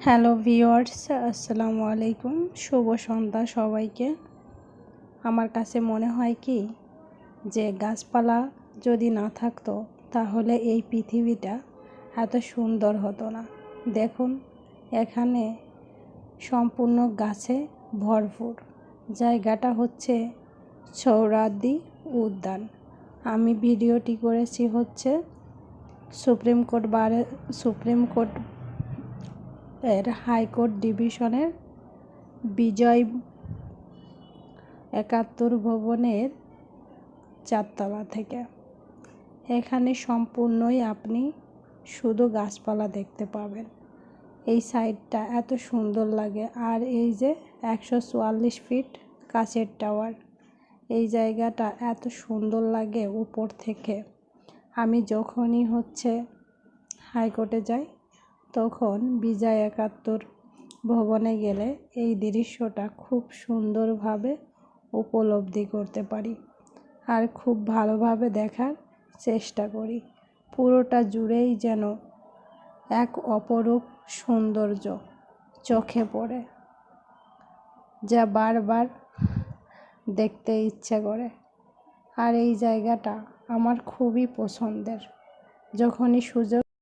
Hello viewers, আসসালামু আলাইকুম। শুভ সন্ধ্যা সবাইকে। আমার কাছে মনে হয় কি যে গাছপালা যদি না থাকতো তাহলে এই পৃথিবীটা এত সুন্দর হতো না। দেখুন, এখানে সম্পূর্ণ গাছে ভরপুর। জায়গাটা হচ্ছে সোহরাওয়ার্দী উদ্যান। আমি ভিডিওটি করেছি হচ্ছে সুপ্রিম কোর্ট এর হাইকোর্ট ডিভিশনের বিজয় ৭১ ভবনের ৪তলা থেকে। এখানে সম্পূর্ণই আপনি শুধু গাছপালা দেখতে পাবেন। এই সাইডটা এত সুন্দর লাগে। আর এই যে ১৪৪ ফিট কাচের টাওয়ার, এই জায়গাটা এত সুন্দর লাগে উপর থেকে। আমি যখনই হাইকোর্টে যাই তখন বিজয় ৭১ ভবনে গেলে এই দৃশ্যটা খুব সুন্দরভাবে উপলব্ধি করতে পারি আর খুব ভালোভাবে দেখার চেষ্টা করি। পুরোটা জুড়েই যেন এক অপরূপ সৌন্দর্য চোখে পড়ে, যা বারবার দেখতে ইচ্ছে করে। আর এই জায়গাটা আমার খুবই পছন্দের। যখনই সুযোগ